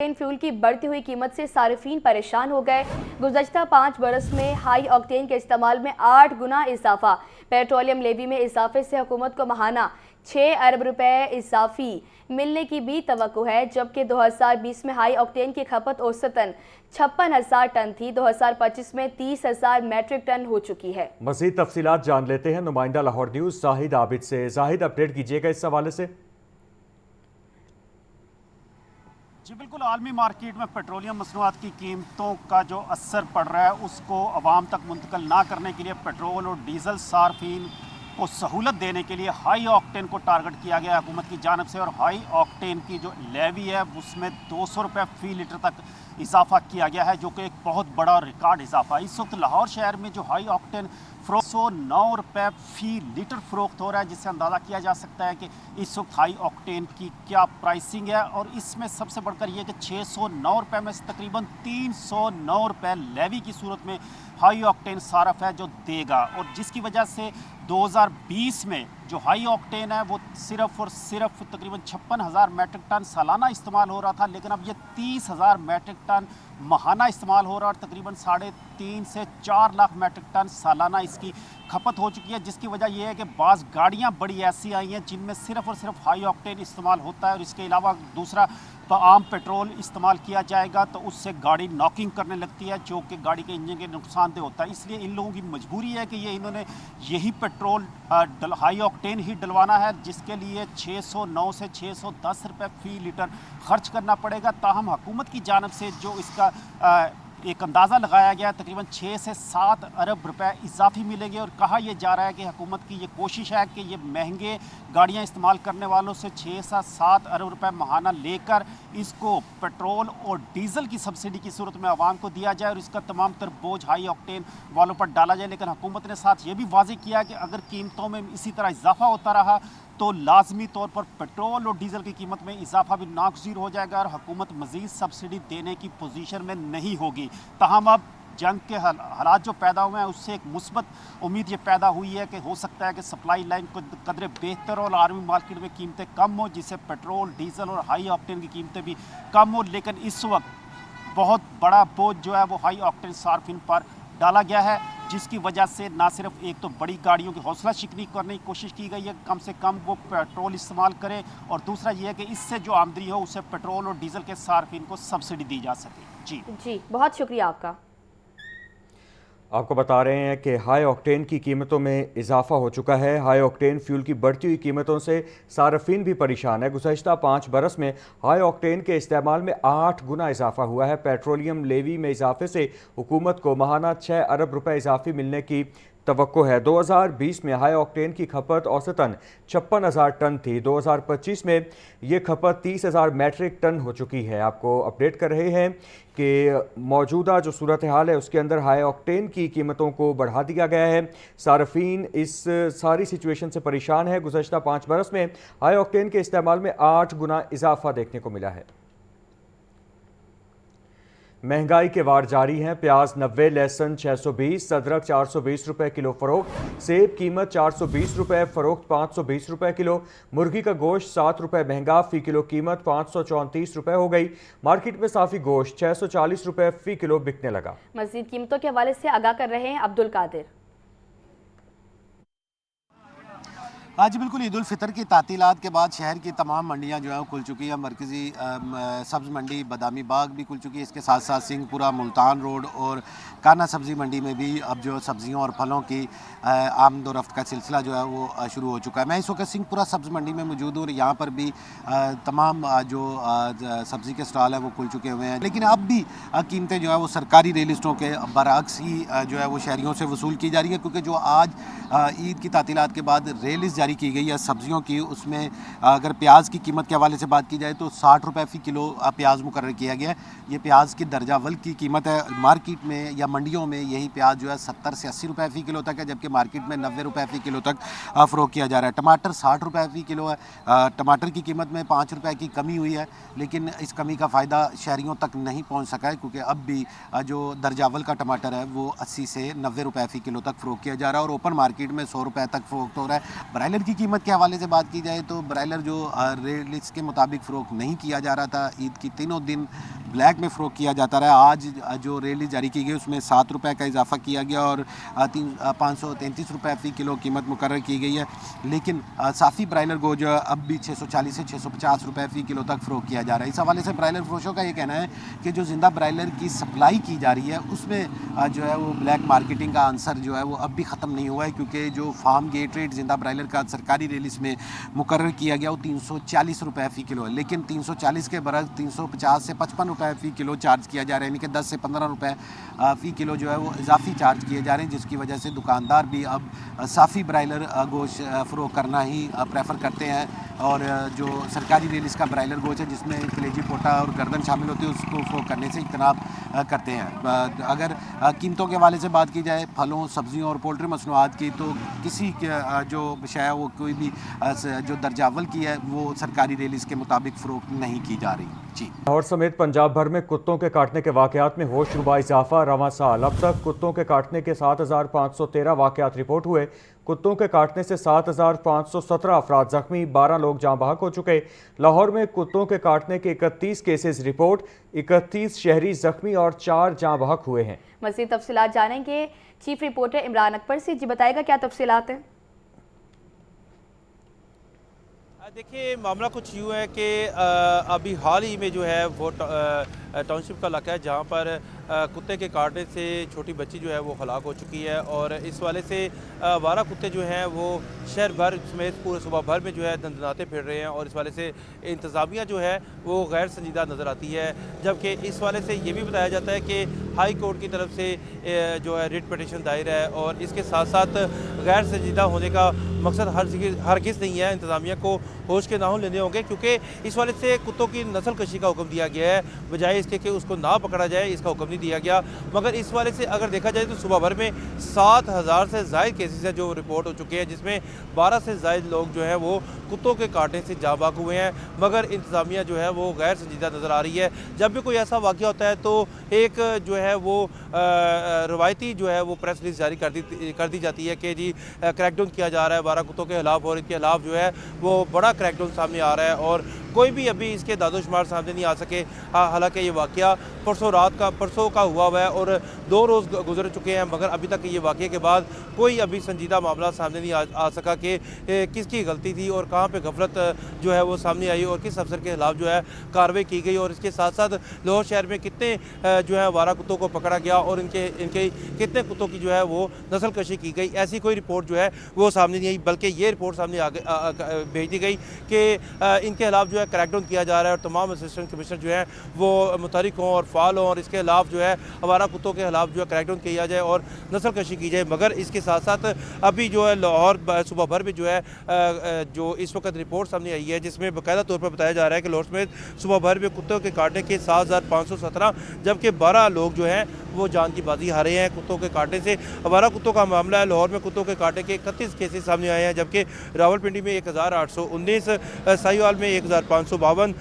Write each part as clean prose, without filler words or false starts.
Fuel की बढ़ती हुई कीमत से सार्फिन परेशान हो गए। गुज़श्ता 5 बरस में हाई ऑक्टेन के इस्तेमाल में 8 गुना इजाफा। पेट्रोलियम लेवी में इजाफे से हुकूमत को माहाना 6 अरब रुपए इजाफी मिलने की भी तवक्को है, जबकि 2020 में हाई ऑक्टेन की खपत औसतन 56,000 टन थी। 2025 में 30,000 मैट्रिक टन हो चुकी है। मज़ीद तफसीलात जान लेते हैं नुमाइंदा लाहौर न्यूज़ जाहिद आबिद से। जाहिद, अपडेट कीजिएगा इस हवाले से। जी बिल्कुल, आलमी मार्केट में पेट्रोलियम मसनूआत की कीमतों का जो असर पड़ रहा है उसको अवाम तक मुंतकिल ना करने के लिए पेट्रोल और डीजल सार्फिन को सहूलत देने के लिए हाई ऑक्टेन को टारगेट किया गया हुकूमत की जानब से। और हाई ऑक्टेन की जो लेवी है उसमें 200 रुपये फ़ी लीटर तक इजाफा किया गया है, जो कि एक बहुत बड़ा रिकॉर्ड इजाफा है। इस वक्त लाहौर शहर में जो हाई ऑक्टेन 109 रुपये फ़ी लीटर फ़रोख्त हो रहा है, जिससे अंदाज़ा किया जा सकता है कि इस वक्त हाई ऑक्टेन की क्या प्राइसिंग है। और इसमें सबसे बढ़कर यह कि 609 रुपये में से तकरीबन 309 रुपये लेवी की सूरत में हाई ऑक्टेन सारफ है जो देगा, और जिसकी वजह से 2020 में जो हाई ऑक्टेन है वो सिर्फ और सिर्फ तकरीबन 56,000 मैट्रिक टन सालाना इस्तेमाल हो रहा था, लेकिन अब ये 30,000 मैट्रिक टन माहाना इस्तेमाल हो रहा है और तकरीबन 3.5 से 4 लाख मैट्रिक टन सालाना इसकी खपत हो चुकी है। जिसकी वजह यह है कि बाज़ गाड़ियाँ बड़ी ऐसी आई हैं जिनमें सिर्फ और सिर्फ हाई ऑक्टेन इस्तेमाल होता है, और इसके अलावा दूसरा आम पेट्रोल इस्तेमाल किया जाएगा तो उससे गाड़ी नॉकिंग करने लगती है, जो कि गाड़ी के इंजन के नुकसानदेह होता है। इसलिए इन लोगों की मजबूरी है कि ये इन्होंने यही पेट्रोल हाई ऑक्टेन ही डलवाना है, जिसके लिए 609 से 610 रुपये फ़ी लीटर खर्च करना पड़ेगा। ताहम हुकूमत की जानब से जो इसका एक अंदाज़ा लगाया गया तकरीबन 6 से 7 अरब रुपए इजाफी मिलेंगे, और कहा यह जा रहा है कि हुकूमत की ये कोशिश है कि ये महंगे गाड़ियां इस्तेमाल करने वालों से 6 से 7 अरब रुपए माहाना लेकर इसको पेट्रोल और डीजल की सब्सिडी की सूरत में आवाम को दिया जाए और इसका तमाम तर बोझ हाई ऑक्टेन वालों पर डाला जाए। लेकिन हुकूमत ने साथ ये भी वाज़ेह किया कि अगर कीमतों में इसी तरह इजाफा होता रहा तो लाजमी तौर पर पेट्रोल और डीजल की कीमत में इजाफा भी नागज़ीर हो जाएगा और हुकूमत मज़ीद सब्सिडी देने की पोजीशन में नहीं होगी। ताहम अब जंग के हालात जो पैदा हुए हैं उससे एक मुस्बत उम्मीद ये पैदा हुई है कि हो सकता है कि सप्लाई लाइन को कदरे बेहतर हो और आर्मी मार्केट में कीमतें कम हो, जिससे पेट्रोल डीजल और हाई ऑक्टेन की कीमतें भी कम हो। लेकिन इस वक्त बहुत बड़ा बोझ जो है वो हाई ऑक्टेन सार्फिन पर डाला गया है, जिसकी वजह से ना सिर्फ एक तो बड़ी गाड़ियों की हौसला शिकनी करने की कोशिश की गई है कम से कम वो पेट्रोल इस्तेमाल करें, और दूसरा ये है कि इससे जो आमदनी हो उससे पेट्रोल और डीजल के सार्फिन को सब्सिडी दी जा सके। जी बहुत शुक्रिया आपका। आपको बता रहे हैं कि हाई ऑक्टेन की कीमतों में इजाफा हो चुका है। हाई ऑक्टेन फ्यूल की बढ़ती हुई कीमतों से सार्फिन भी परेशान है। गुज़श्ता 5 बरस में हाई ऑक्टेन के इस्तेमाल में 8 गुना इजाफा हुआ है। पेट्रोलियम लेवी में इजाफे से हुकूमत को माहाना 6 अरब रुपए इजाफी मिलने की तवक्को है। 2020 में हाई ऑक्टेन की खपत औसतन 56,000 टन थी। 2025 में ये खपत 30,000 मैट्रिक टन हो चुकी है। आपको अपडेट कर रहे हैं कि मौजूदा जो सूरत हाल है उसके अंदर हाई ऑक्टेन की कीमतों को बढ़ा दिया गया है। सार्फिन इस सारी सिचुएशन से परेशान है। गुज़श्ता 5 बरस में हाई ऑक्टेन के इस्तेमाल में 8 गुना इजाफा देखने को मिला है। महंगाई के वार जारी हैं। प्याज 90, लहसुन 620, अदरक 420 रुपये किलो फरोख्त, सेब कीमत 420 रुपये फरोख्त 520 रुपये किलो, मुर्गी का गोश्त 7 रुपये महंगा, फ़ी किलो कीमत 534 रुपये हो गई। मार्केट में साफ़ी गोश्त 640 रुपये फ़ी किलो बिकने लगा। मज़ीद कीमतों के हवाले से आगाह कर रहे हैं अब्दुल कादिर। आज बिल्कुल ईद उल फितर की तातीलात के बाद शहर की तमाम मंडियां जो हैं खुल चुकी हैं। मरकज़ी सब्ज़ मंडी बदामी बाग भी खुल चुकी है। इसके साथ साथ सिंहपुरा, मुल्तान रोड और काना सब्ज़ी मंडी में भी अब जो सब्ज़ियों और फलों की आमद व रफ्त का सिलसिला जो है वो शुरू हो चुका है। मैं इस वक्त सिंहपुरा सब्ज़ मंडी में मौजूद हूँ और यहाँ पर भी तमाम जो सब्ज़ी के स्टॉल हैं वो खुल चुके हुए हैं, लेकिन अब भी कीमतें जो है वो सरकारी रियलिस्टों के बरअक्स ही जो है वो शहरियों से वसूल की जा रही है, क्योंकि जो आज ईद की तातीलात के बाद रेलिस्ट की गई है सब्जियों की, उसमें अगर प्याज की कीमत के हवाले से बात की जाए तो 60 रुपये फ़ी किलो प्याज मुकर्रर किया गया है। ये प्याज की दर्जा अव्वल की कीमत है। मार्केट में या मंडियों में यही प्याज जो है 70 से 80 रुपये फ़ी किलो तक है, जबकि मार्केट में 90 रुपये फ़ी किलो तक फ़रोख्त किया जा रहा है। टमाटर 60 रुपये फ़ी किलो है। टमाटर की कीमत में 5 रुपये की कमी हुई है, लेकिन इस कमी का फ़ायदा शहरियों तक नहीं पहुँच सका है, क्योंकि अब भी जो दर्जा अव्वल का टमाटर है वो 80 से 90 रुपये फ़ी किलो तक फ़रोख्त किया जा रहा है और ओपन मार्केट में 100 रुपये तक फ़रोख्त हो रहा है। बराइल برائلر کی قیمت کے حوالے سے بات کی جائے تو برائلر جو ریٹ لسٹ کے مطابق فروخت نہیں کیا جا رہا تھا، عید کی تینوں دن بلیک میں فروخت کیا جاتا رہا. آج جو ریٹ لسٹ جاری کی گئی اس میں 7 روپے کا اضافہ کیا گیا اور 533 روپے فی کلو قیمت مقرر کی گئی ہے. لیکن صافی برائلر گوشت جو اب بھی 640 سے 650 روپے فی کلو تک فروخت کیا جا رہا ہے. اس حوالے سے برائلر فروشوں کا یہ کہنا ہے کہ جو زندہ برائلر کی سپلائی کی جا رہی ہے اس میں جو ہے وہ بلیک مارکیٹنگ کا عنصر جو ہے وہ اب بھی ختم نہیں ہوا ہے، کیونکہ جو فارم گیٹ ریٹ زندہ برائلر کا سرکاری ریلیز میں مقرر کیا گیا وہ 340 روپے فی کلو ہے، لیکن 340 کے برعکس 350 سے 55 روپے فی کلو چارج کیا جا رہا ہے، یعنی کہ 10 سے 15 روپے فی کلو جو ہے وہ اضافی چارج کیے جا رہے ہیں، جس کی وجہ سے دکاندار بھی اب صافی برائلر گوشت فروخت کرنا ہی پریفر کرتے ہیں، اور جو سرکاری ریلیز کا برائلر گوشت ہے جس میں کلیجی پوٹا اور گردن شامل ہوتی ہے اس کو فروخت کرنے سے اجتناب کرتے ہیں. اگر قیمتوں کے حوالے سے بات کی جائے پھلوں، سبزیوں اور پولٹری مصنوعات کی، تو کسی جو شے وہ کوئی بھی جو درجہ اول کی ہے وہ سرکاری ریلیز کے مطابق فروخت نہیں کی جا رہی. جی، لاہور سمیت پنجاب بھر میں کتوں کے کاٹنے کے واقعات میں ہوش ربا اضافہ. رواں سال اب تک کتوں کے کاٹنے کے 7513 واقعات رپورٹ ہوئے. کتوں کے کاٹنے سے 7517 افراد زخمی، 12 لوگ جاں بحق ہو چکے. لاہور میں کتوں کے کاٹنے کے 31 کیسز رپورٹ، 31 شہری زخمی اور 4 جاں بحق ہوئے ہیں. مزید تفصیلات جانیں گے چیف رپورٹر عمران اکبر سے. جی بتائے گا کیا تفصیلات ہیں؟ دیکھیے معاملہ کچھ یوں ہے کہ ابھی حال ہی میں جو ہے وہ ٹاؤن شپ کا علاقہ ہے جہاں پر کتے کے کاٹنے سے چھوٹی بچی جو ہے وہ ہلاک ہو چکی ہے، اور اس والے سے آوارہ کتے جو ہیں وہ شہر بھر سمیت پورے صوبہ بھر میں جو ہے دندناتے پھر رہے ہیں، اور اس والے سے انتظامیہ جو ہے وہ غیر سنجیدہ نظر آتی ہے. جبکہ اس والے سے یہ بھی بتایا جاتا ہے کہ ہائی کورٹ کی طرف سے جو ہے ریٹ پٹیشن دائر ہے، اور اس کے ساتھ ساتھ غیر سنجیدہ ہونے کا مقصد ہرگز نہیں ہے. انتظامیہ کو ہوش کے ناخن لینے ہوں گے، کیونکہ اس والے سے کتوں کی نسل کشی کا حکم دیا گیا ہے، بجائے اس کے کہ اس کو نہ پکڑا جائے اس کا حکم نہیں دیا گیا. مگر اس والے سے اگر دیکھا جائے تو صوبہ بھر میں 7000 سے زائد کیسز ہیں جو رپورٹ ہو چکے ہیں، جس میں 12 سے زائد لوگ جو ہیں وہ کتوں کے کاٹنے سے جاں بحق ہوئے ہیں. مگر انتظامیہ جو ہے وہ غیر سنجیدہ نظر آ رہی ہے. جب بھی کوئی ایسا واقعہ ہوتا ہے تو ایک جو ہے وہ روایتی جو ہے وہ پریس ریلیز جاری کر دی جاتی ہے کہ جی کریک ڈاؤن کیا جا رہا ہے 12 کتوں کے خلاف، اور ان کے خلاف جو ہے وہ بڑا کریک ڈاؤن سامنے آ رہا ہے، اور کوئی بھی ابھی اس کے داد و شمار سامنے نہیں آ سکے. حالانکہ یہ واقعہ پرسوں کا ہوا ہے اور 2 روز گزر چکے ہیں، مگر ابھی تک یہ واقعے کے بعد کوئی ابھی سنجیدہ معاملہ سامنے نہیں آ سکا کہ کس کی غلطی تھی اور کہاں پہ غفلت جو ہے وہ سامنے آئی اور کس افسر کے خلاف جو ہے کارروائی کی گئی، اور اس کے ساتھ ساتھ لاہور شہر میں کتنے جو ہے آوارہ کتوں کو پکڑا گیا اور ان کے کتنے کتوں کی جو ہے وہ نسل کشی کی گئی. ایسی کوئی رپورٹ جو ہے وہ سامنے نہیں آئی، بلکہ یہ رپورٹ سامنے بھیج دی گئی کہ ان کے خلاف جو ہے کریک ڈاؤن کیا جا رہا ہے، اور تمام اسسٹنٹ کمشنر جو ہیں وہ متحرک ہوں اور فعال ہوں، اور اس کے خلاف جو ہے آوارہ کتوں کے خلاف جو ہے کریک ڈاؤن کیا جائے اور نسل کشی کی جائے. مگر اس کے ساتھ ساتھ ابھی جو ہے لاہور صوبہ بھر میں جو ہے جو اس وقت رپورٹ سامنے آئی ہے، جس میں باقاعدہ طور پر بتایا جا رہا ہے کہ لاہور سمیت صوبہ بھر میں کتوں کے کاٹنے کے 7517، جبکہ 12 لوگ جو ہیں وہ جان کی بازی ہارے ہیں کتوں کے کاٹنے سے. آوارہ کتوں کا معاملہ ہے. لاہور میں کتوں کے کاٹنے کے 31 کیسز سامنے آئے ہیں، جبکہ راولپنڈی میں 1819، ساہیوال میں 1552،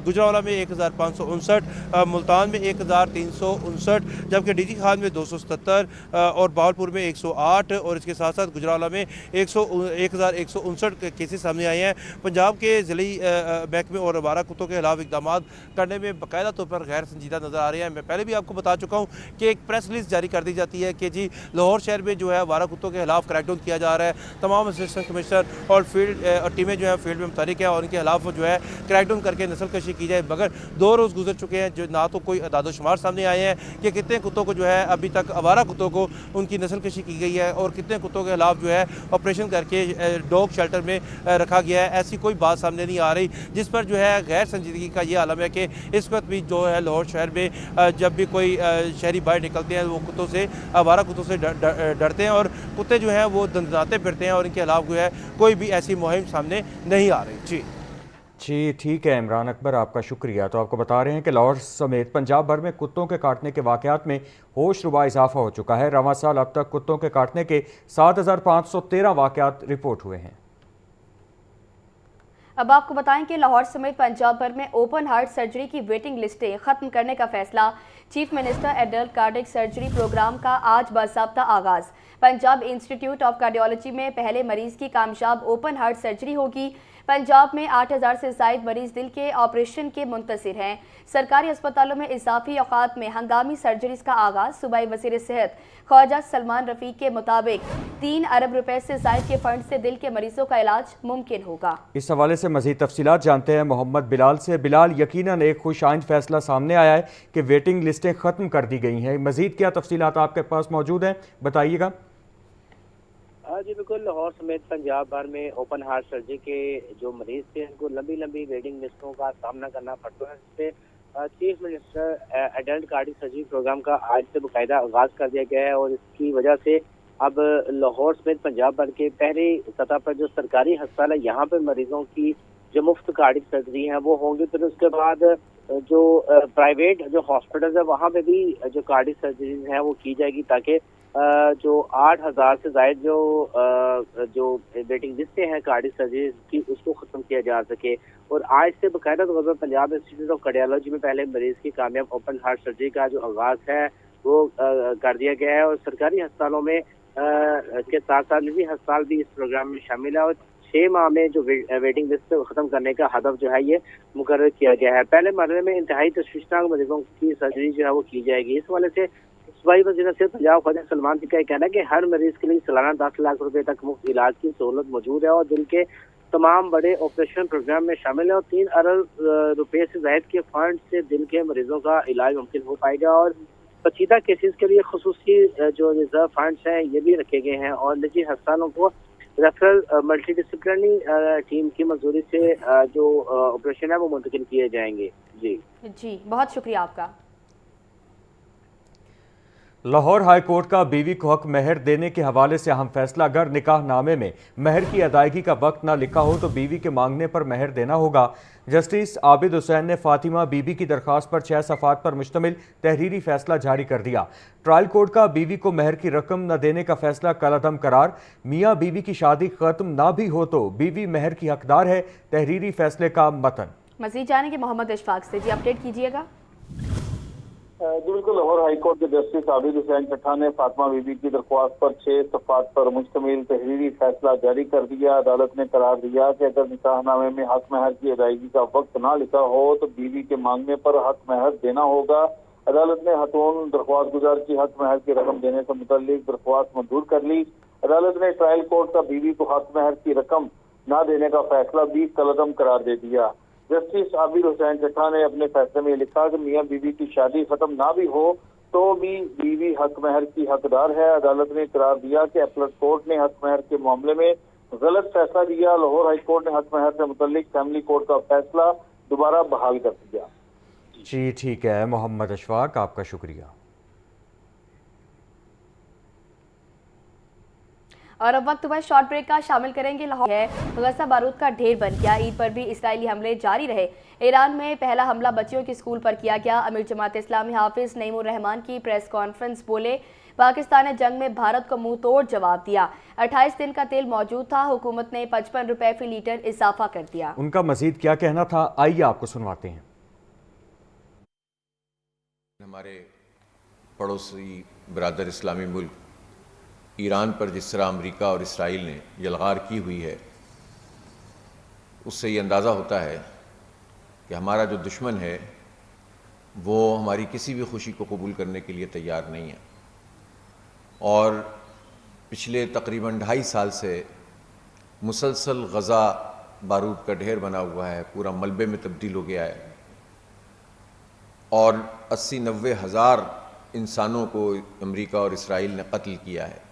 گجرانوالہ میں 1559، ملتان میں 1359، جبکہ ڈی جی خان میں 277 اور باولپور میں 108، اور اس کے ساتھ ساتھ گجرانوالہ میں 1159 کیسز سامنے آئے ہیں. پنجاب کے ضلعی محکمے اور آوارہ کتوں کے خلاف اقدامات کرنے میں باقاعدہ طور پر غیر سنجیدہ نظر آ رہے ہیں. میں پہلے بھی آپ کو بتا چکا ہوں کہ ایک پریس ریلیز جاری کر دی جاتی ہے کہ جی لاہور شہر میں جو ہے آوارہ کتوں کے خلاف کریک ڈاؤن کیا جا رہا ہے، تمام اسسٹنٹ کمشنر اور فیلڈ ٹیمیں جو ہیں فیلڈ میں متحرک ہیں اور ان کے خلاف جو ہے کریک ڈاؤن کر کے نسل کشی کی جائے. مگر 2 روز گزر چکے ہیں، جو نہ تو کوئی اعداد و شمار سامنے آئے ہیں کہ کتنے کتوں کو جو ہے ابھی تک آوارہ کتوں کو ان کی نسل کشی کی گئی ہے اور کتنے کتوں کے خلاف جو ہے آپریشن کر کے ڈاگ شیلٹر میں رکھا گیا ہے. ایسی کوئی بات سامنے نہیں آ رہی، جس پر جو ہے غیر سنجیدگی کا یہ عالم ہے کہ اس وقت بھی جو ہے لاہور شہر میں جب بھی کوئی شہری باہر نکلتے ہیں وہ کتوں سے آوارہ کتوں سے ڈرتے ہیں، اور کتے جو ہیں وہ دندناتے پھرتے ہیں، اور ان کے خلاف جو ہے کوئی بھی ایسی مہم سامنے نہیں آ رہی. جی ٹھیک ہے عمران اکبر، آپ کا شکریہ. تو آپ کو بتا رہے ہیں کہ لاہور سمیت پنجاب بھر میں کتوں کے کاٹنے کے واقعات میں ہوش ربا اضافہ ہو چکا ہے. رواں سال اب تک کتوں کے کاٹنے کے 7513 واقعات رپورٹ ہوئے ہیں. अब आपको बताएं कि लाहौर समेत पंजाब भर में ओपन हार्ट सर्जरी की वेटिंग लिस्टें खत्म करने का फैसला। Chief minister adult cardiac surgery programme का आज बाज़ाब्ता आगाज़। पंजाब इंस्टीट्यूट ऑफ कार्डियोलॉजी में पहले मरीज की कामयाब ओपन हार्ट सर्जरी होगी। पंजाब में 8000 से ज़ायद मरीज दिल के ऑपरेशन के मुंतज़िर हैं। सरकारी अस्पतालों में इजाफी औकात में हंगामी सर्जरीज का आगाज़। सूबाई वज़ीर सेहत ख्वाजा सलमान रफ़ीक के मुताबिक 3 अरब रुपए से ज़ायद के फंड से दिल के मरीजों का इलाज मुमकिन होगा। इस हवाले से मज़ीद तफसीलात जानते हैं मोहम्मद बिलाल से। बिलाल, यकीनन एक खुश आइंद फैसला सामने आया है कि वेटिंग लिस्टें ख़त्म कर दी गई हैं। मज़ीद क्या तफसीलात आपके पास मौजूद हैं, बताइएगा। जी बिल्कुल, लाहौर समेत पंजाब भर में ओपन हार्ट सर्जरी के जो मरीज थे उनको लंबी लंबी वेटिंग लिस्टों का सामना करना पड़ता है, जिससे chief minister adult cardiac surgery programme का आज से बाकायदा आगाज़ कर दिया गया है। और इसकी वजह से अब लाहौर समेत पंजाब भर के पहली सतह पर जो सरकारी अस्पताल है यहाँ पर मरीजों की जो मुफ्त कार्डिक सर्जरी है वो होंगी। फिर उसके बाद जो प्राइवेट जो हॉस्पिटल है वहाँ पे भी जो कार्डिक सर्जरी है वो की जाएगी, ताकि जो 8000 से ज़ायद जो वेटिंग लिस्टें हैं कार्डिक सर्जरी की उसको ख़त्म किया जा सके। और आज से बाकायदा तौर पर पंजाब इंस्टीट्यूट ऑफ कार्डियोलॉजी में पहले मरीज की कामयाब ओपन हार्ट सर्जरी का जो आगाज़ है वो कर दिया गया है। और सरकारी अस्पतालों में के साथ साथ निजी अस्पताल भी इस प्रोग्राम में शामिल है। और 6 माह में जो वेटिंग लिस्ट ख़त्म करने का हदफ जो है ये मुकर्रर किया गया है। पहले मरहले में इंतहाई तशवीशनाक मरीजों की सर्जरी जो है वो की जाएगी। इस वाले से सूबाई वज़ीर सेहत पंजाब ख्वाजा सलमान का कहना है कि हर मरीज के लिए सालाना 10 लाख रुपए तक मुफ्त इलाज की सहूलत मौजूद है और दिल के तमाम बड़े ऑपरेशन प्रोग्राम में शामिल है। और 3 अरब रुपए से ज़ायद के फंड से दिल के मरीजों का इलाज मुमकिन हो पाएगा। और पेचीदा केसेस के लिए खुसूसी जो रिजर्व फंड्स हैं ये भी रखे गए हैं। और निजी अस्पतालों को रेफरल मल्टी डिसिप्लिनरी टीम की मंजूरी से जो ऑपरेशन है वो मुंतकिल किए जाएंगे। जी बहुत शुक्रिया आपका। लाहौर हाई कोर्ट का बीवी को हक महर देने के हवाले से अहम फैसला। अगर निकाह नामे में महर की अदायगी का वक्त ना लिखा हो तो बीवी के मांगने पर महर देना होगा। जस्टिस आबिद हुसैन ने फातिमा बीबी की दरख्वास्त पर 6 सफ़ात पर मुश्तमिल तहरीरी फैसला जारी कर दिया। ट्रायल कोर्ट का बीवी को महर की रकम न देने का फैसला कलअदम करार। मियाँ बीवी की शादी खत्म ना भी हो तो बीवी महर की हकदार है, तहरीरी फैसले का मतन। मज़ीद जानेंगे मोहम्मद इशफाक से। जी अपडेट कीजिएगा। जी बिल्कुल, लाहौर हाई कोर्ट के जस्टिस आबिद हुसैन चट्टा ने फातिमा बीबी की दरख्वास्त पर 6 सफ़ात पर मुश्तमिल तहरीरी फैसला जारी कर दिया। अदालत ने करार दिया कि अगर निकाहनामे में हक महर की अदायगी का वक्त ना लिखा हो तो बीवी के मांगने पर हक महर देना होगा। अदालत ने हतून दरख्वास्त गुजार की हक महर की रकम देने से मुतल्लिक दरख्वास्त मंजूर कर ली। अदालत ने ट्रायल कोर्ट का बीवी को हक महर की रकम न देने का फैसला भी कलअदम करार दे दिया। जस्टिस आबिद हुसैन चट्टा ने अपने फैसले में लिखा कि मियाँ बीवी की शादी खत्म ना भी हो तो भी बीवी हक महर की हकदार है। अदालत ने करार दिया कि अपीलेट कोर्ट ने हक महर के मामले में गलत फैसला दिया। लाहौर हाई कोर्ट ने हक महर से मुतल्लिक फैमिली कोर्ट का फैसला दोबारा बहाल कर दिया। जी ठीक है मोहम्मद अशफाक, आपका शुक्रिया। और अब वक्त हुआ शॉर्ट ब्रेक का। शामिल करेंगे लाहौर है गजा बारूद का ढेर बन गया। ईद पर भी इसराइली हमले जारी रहे। ईरान में पहला हमला बच्चियों के स्कूल पर किया गया। अमीर जमात इस्लामी हाफिज नईमुर रहमान की प्रेस कॉन्फ्रेंस बोले, पाकिस्तान ने जंग में भारत को मुंह तोड़ जवाब दिया। 28 दिन का तेल मौजूद था, हुकूमत ने 55 रुपए फी लीटर इजाफा कर दिया। उनका मजीद क्या कहना था, आइए आपको सुनवाते हैं। हमारे पड़ोसी बरादर इस्लामी मुल्क ईरान पर जिस तरह अमेरिका और इसराइल ने यलगार की हुई है, उससे ये अंदाज़ा होता है कि हमारा जो दुश्मन है वो हमारी किसी भी खुशी को कबूल करने के लिए तैयार नहीं है। और पिछले तकरीबन 2.5 साल से मुसलसल गज़ा बारूद का ढेर बना हुआ है, पूरा मलबे में तब्दील हो गया है और 80-90 हज़ार इंसानों को अमेरिका और इसराइल ने कत्ल किया है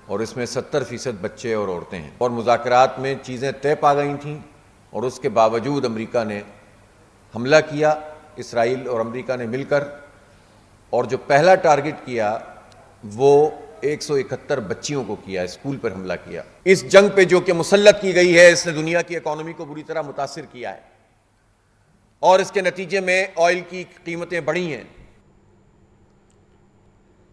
और इसमें 70% बच्चे और औरतें हैं। और मुज़ाकरात में चीज़ें तय पा गई थीं और उसके बावजूद अमेरिका ने हमला किया, इसराइल और अमेरिका ने मिलकर, और जो पहला टारगेट किया वो 171 बच्चियों को किया, स्कूल पर हमला किया। इस जंग पे जो कि मुसल्लत की गई है, इसने दुनिया की इकॉनमी को बुरी तरह मुतासिर किया है और इसके नतीजे में ऑयल की कीमतें बढ़ी हैं।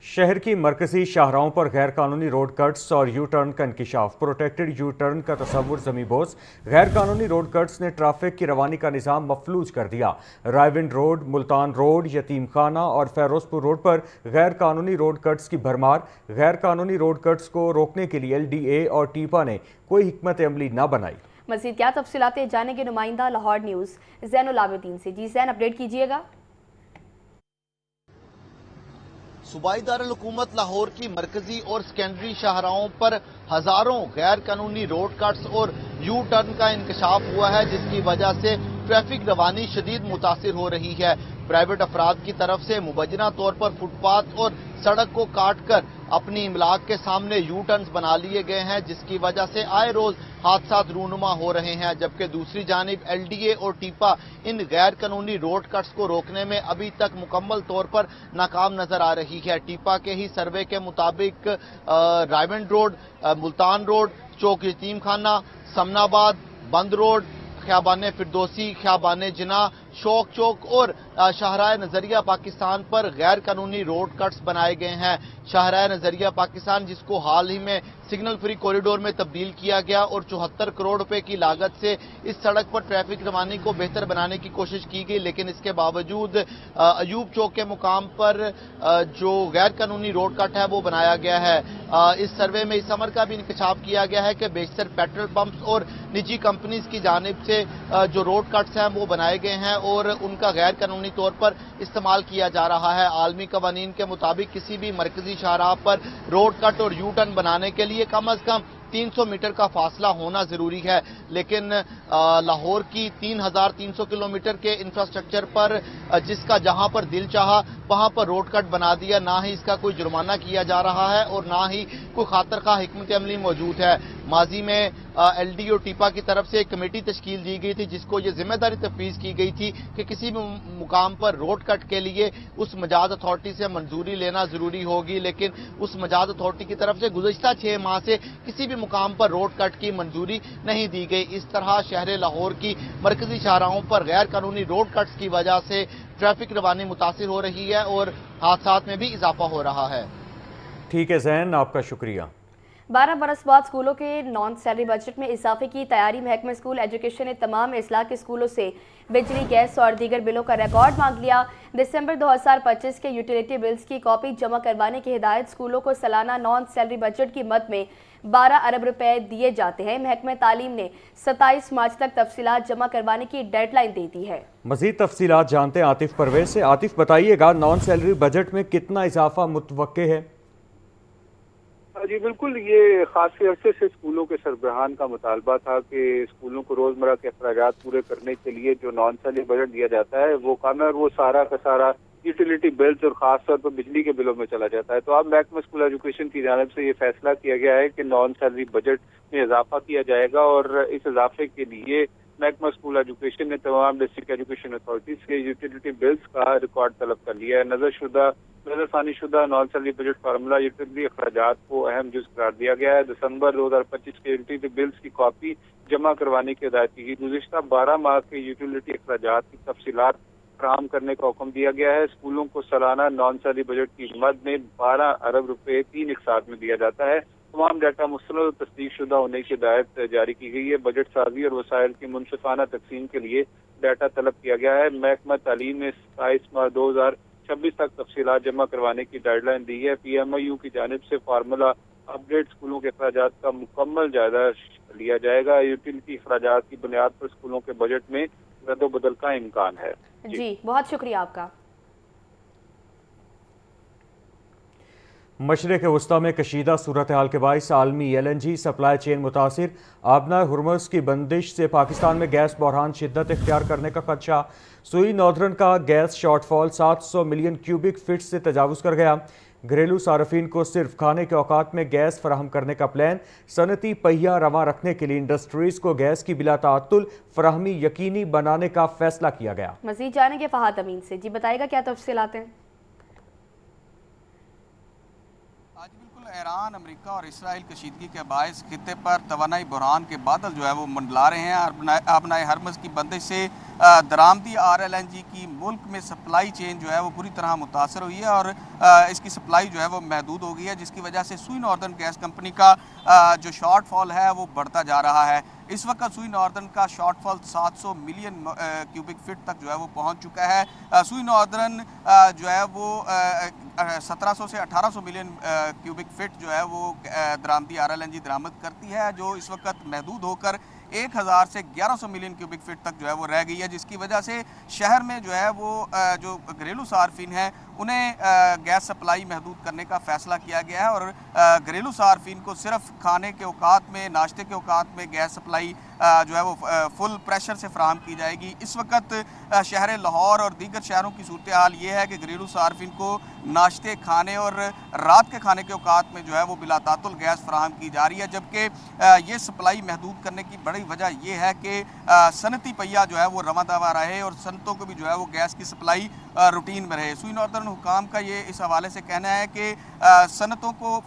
शहर की मरकजी शाहराहों पर गैर कानूनी रोड कट्स और यू टर्न का इंकशाफ। प्रोटेक्टेड यू टर्न का तस्वुर ज़मींबोज़, गैर कानूनी रोड कट्स ने ट्रैफिक की रवानी का निज़ाम मफलूज कर दिया। रायविंड रोड, मुल्तान रोड, यतीम खाना और फेरोजपुर रोड पर गैर कानूनी रोड कट्स की भरमार। गैर कानूनी रोड कट्स को रोकने के लिए LDA और टीपा ने कोई हिकमत अमली न बनाई। मज़ीद क्या तफसीलातें जानेंगे नुमाइंदा लाहौर न्यूज़ ज़ैनुल आबिदीन से। जी ज़ैन, अपडेट कीजिएगा। सूबाई दारुल हुकूमत लाहौर की मरकजी और सेकेंडरी शाहराहों पर हजारों गैर कानूनी रोड कट्स और यू टर्न का इंकशाफ हुआ है, जिसकी वजह से ट्रैफिक रवानी शदीद मुतासिर हो रही है। प्राइवेट अफराद की तरफ से मुबैना तौर पर फुटपाथ और सड़क को काट कर अपनी इमलाक के सामने यू टर्न्स बना लिए गए हैं, जिसकी वजह से आए रोज हादसा रूनुमा हो रहे हैं। जबकि दूसरी जानिब LDA और टीपा इन गैर कानूनी रोड कट्स को रोकने में अभी तक मुकम्मल तौर पर नाकाम नजर आ रही है। टीपा के ही सर्वे के मुताबिक रायविंड रोड, मुल्तान रोड, चौक यतीम खाना, समनाबाद, बंद रोड, ख्याबान फिरदौसी, ख्याबान जिना, शौक चौक और शाहराह नजरिया पाकिस्तान पर गैर कानूनी रोड कट्स बनाए गए हैं। शाहराह नजरिया पाकिस्तान, जिसको हाल ही में सिग्नल फ्री कॉरिडोर में तब्दील किया गया और 74 करोड़ रुपए की लागत से इस सड़क पर ट्रैफिक रवानी को बेहतर बनाने की कोशिश की गई, लेकिन इसके बावजूद अयूब चौक के मुकाम पर जो गैर कानूनी रोड कट है वो बनाया गया है। इस सर्वे में इस अमर का भी इंकशाफ किया गया है कि बेशतर पेट्रोल पंप्स और निजी कंपनीज की जानिब से जो रोड कट्स हैं वो बनाए गए हैं और उनका गैर कानूनी तौर पर इस्तेमाल किया जा रहा है। आलमी कवानीन के मुताबिक किसी भी मरकजी शाहराह पर रोड कट और यू टर्न बनाने के लिए कम अज कम 300 मीटर का फासला होना जरूरी है, लेकिन लाहौर की 3300 किलोमीटर के इंफ्रास्ट्रक्चर पर जिसका जहां पर दिल चाहा वहां पर रोड कट बना दिया। ना ही इसका कोई जुर्माना किया जा रहा है और ना ही कोई खातर खा हिकमत अमली मौजूद है। माजी में LD और टीपा की तरफ से एक कमेटी तश्कील दी गई थी, जिसको ये जिम्मेदारी तफवीज की गई थी कि किसी भी मुकाम पर रोड कट के लिए उस मजाज अथॉरिटी से मंजूरी लेना जरूरी होगी, लेकिन उस मजाज अथॉरिटी की तरफ से गुज़श्ता 6 माह से किसी भी मुकाम पर रोड कट की मंजूरी नहीं दी गई। इस तरह शहर लाहौर की मरकजी शाहराहों पर गैर कानूनी रोड कट्स की वजह से ट्रैफिक रवानी मुतासिर हो रही है और हादसात में भी इजाफा हो रहा है। ठीक है ज़ैन, आपका शुक्रिया। 12 बरस बाद स्कूलों के नॉन सैलरी बजट में इजाफे की तैयारी। महकमा स्कूल एजुकेशन ने तमाम इस्लाह के स्कूलों से बिजली, गैस और दीगर बिलों का रिकॉर्ड मांग लिया। दिसंबर 2025 के यूटिलिटी बिल्स की कॉपी जमा करवाने की हिदायत। स्कूलों को सालाना नॉन सैलरी बजट की मद में 12 अरब रुपए दिए जाते हैं। महकमा तालीम ने 27 मार्च तक तफसीलात जमा करवाने की डेडलाइन दे दी है। मजीद तफसीलात जानते हैं आतिफ परवेज से। आतिफ, बताइएगा नॉन सैलरी बजट में कितना इजाफा मुतवक्के है? जी बिल्कुल, ये खासी अरसे से स्कूलों के सरबराहान का मुतालबा था कि स्कूलों को रोजमर्रा के अखराजात पूरे करने के लिए जो नॉन सैलरी बजट दिया जाता है वो कम है और वो सारा का सारा यूटिलिटी बिल्स और खास तौर पर बिजली के बिलों में चला जाता है। तो अब महकमा स्कूल एजुकेशन की जानिब से ये फैसला किया गया है कि नॉन सैलरी बजट में इजाफा किया जाएगा और इस इजाफे के लिए महकमा स्कूल एजुकेशन ने तमाम डिस्ट्रिक्ट एजुकेशन अथॉरिटीज के यूटिलिटी बिल्स का रिकॉर्ड तलब कर लिया है। नजरसानी शुदा non salary budget formula utility अखराजात को अहम जुज करार दिया गया है। दिसंबर 2025 के यूटिलिटी बिल्स की कॉपी जमा करवाने की हिदायत की गई। गुज़िश्ता 12 माह के यूटिलिटी अखराजात की तफसीलात फराहम करने का हुक्म दिया गया है। स्कूलों को सालाना नॉन सैलरी बजट की मद में 12 अरब रुपए 3 इकसात में दिया जाता है। तमाम डाटा मुस्तनद और तस्दीक शुदा होने की हिदायत जारी की गई है। बजट साजी और वसाइल की मुनसिफाना तकसीम के लिए डाटा तलब किया गया है। महकमा तालीम ने 27 मार्च 2026 तक तफसीलात जमा करवाने की गाइडलाइन दी है। PMIU की जानिब से फार्मूला अपडेट स्कूलों के अखराजात का मुकम्मल जायजा लिया जाएगा। यूटिलिटी अखराजात की बुनियाद पर स्कूलों के बजट में रद्द-ओ-बदल का इम्कान है। जी बहुत शुक्रिया आपका। मशरिक़ वस्ता में कशीदा सूरत हाल के बाइस आलमी LNG सप्लाई चेन मुतासिर। आबना हुर्मुज़ की बंदिश से पाकिस्तान में गैस बहरान शिद्दत इख्तियार करने का खदशा। सुई नॉर्दर्न का gas shortfall 700 million cubic feet से तजावुज़ कर गया। घरेलू सार्फिन को सिर्फ खाने के औकात में गैस फराहम करने का प्लान। सनती पहिया रवा रखने के लिए इंडस्ट्रीज को गैस की बिला ताअत्तुल फराहमी यकीनी बनाने का फैसला किया गया। मज़ीद जानेंगे फहाद अमीन से। जी बताएगा क्या तफसीलात हैं? आज बिल्कुल ईरान, अमेरिका और इसराइल कशीदगी के बायस खित्ते पर तवानाई बुरहान के बादल जो है वो मंडला रहे हैं। आबनाए हरमुज़ की बंदिश से दरामदी RLNG की मुल्क में सप्लाई चेन जो है वो पूरी तरह मुतासर हुई है और इसकी सप्लाई जो है वो महदूद हो गई है, जिसकी वजह से सुई नॉर्दर्न गैस कंपनी का जो शॉर्टफॉल है वो बढ़ता जा रहा है। इस वक्त सुई नॉर्दर्न का शॉर्टफॉल 700 मिलियन क्यूबिक फीट तक जो है वो पहुंच चुका है। सुई नॉर्दर्न जो है वो 1700 से 1800 मिलियन क्यूबिक फीट जो है वो दरामदी RLNG दरामद करती है, जो इस वक्त महदूद होकर 1000 से 1100 मिलियन क्यूबिक फीट तक जो है वो रह गई है, जिसकी वजह से शहर में जो है वो जो घरेलू सार्फिन हैं उन्हें गैस सप्लाई महदूद करने का फ़ैसला किया गया है और घरेलू सार्फिन को सिर्फ खाने के औकात में, नाश्ते के औकात में गैस सप्लाई जो है वो फुल प्रेशर से फराहम की जाएगी। इस वक्त शहर लाहौर और दीगर शहरों की सूरत हाल ये है कि घरेलू सार्फिन को नाश्ते, खाने और रात के खाने के औकात में जो है वो बिलातातुल गैस फराहम की जा रही है, जबकि ये सप्लाई महदूद करने की बड़ी वजह ये है कि सनती पहिया जो है वो रवां दवा रहे और सनतों को भी जो है वो गैस की सप्लाई रूटीन में रहे। सुई नॉर्दर्न हुकाम का ये इस हवाले से कहना है कि सनतों को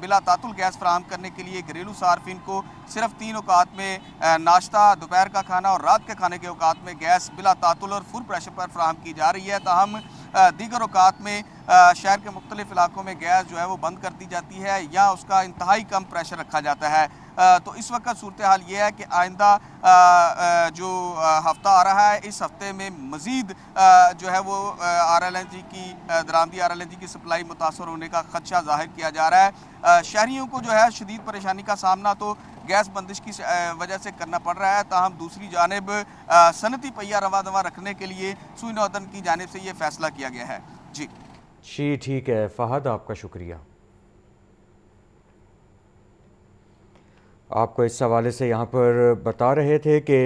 बिलातातुल गैस फराहम करने के लिए घरेलू सार्फिन को सिर्फ 3 औकात में नाश्ता, दोपहर का खाना और रात के खाने के औकात में गैस बिलातातुल और फुल प्रेशर पर फराहम की जा रही है। ताहम दीगर औकात में शहर के मुख्तलिफ इलाकों में गैस जो है वो बंद कर दी जाती है या उसका इंतहाई कम प्रेशर रखा जाता है। तो इस वक्त सूरत हाल ये है कि आइंदा जो हफ्ता आ रहा है, इस हफ्ते में मज़ीद जो है वो RLNG की दरामदी RLNG की सप्लाई मुतासर होने का खदशा ज़ाहिर किया जा रहा है। शहरियों को जो है शदीद परेशानी का सामना तो गैस बंदिश की वजह से करना पड़ रहा है, ताहम दूसरी जानिब सनती पहिया रवां दवा रखने के लिए सुई नॉर्दर्न की जानिब से ये फैसला किया गया है। जी ठीक है फ़हद, आपका शुक्रिया। आपको इस हवाले से यहाँ पर बता रहे थे कि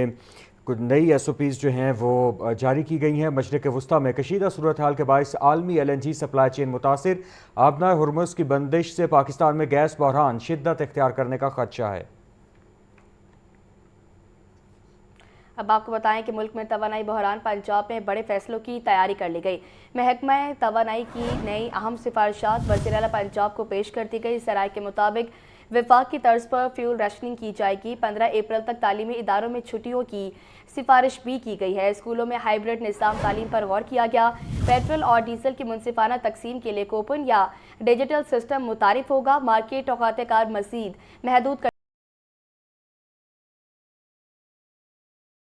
कुछ नई SOPs जो हैं वो जारी की गई हैं। मशरिक़ वस्ता में कशीदा सूरत हाल के बायस आलमी LNG सप्लाई चेन मुतासिर, आबना हुर्मुज़ की बंदिश से पाकिस्तान में गैस बहरान शिद्दत इख्तियार करने का खदशा है। अब आपको बताएं कि मुल्क में तवानाई बहरान पंजाब में बड़े फैसलों की तैयारी कर ली गई। महकमा तवानाई की नई अहम सिफारिशात वज़ीर आला पंजाब को पेश कर दी गई। सराय के मुताबिक विफाक की तर्ज पर फ्यूल रशनिंग की जाएगी। 15 अप्रैल तक तालीमी इदारों में छुट्टियों की सिफारिश भी की गई है। स्कूलों में हाइब्रिड निज़ाम तालीम पर गौर किया गया। पेट्रोल और डीजल की मुनसिफाना तकसीम के लिए कूपन या डिजिटल सिस्टम मुतारिफ होगा। मार्केट औकात कार मज़ीद महदूद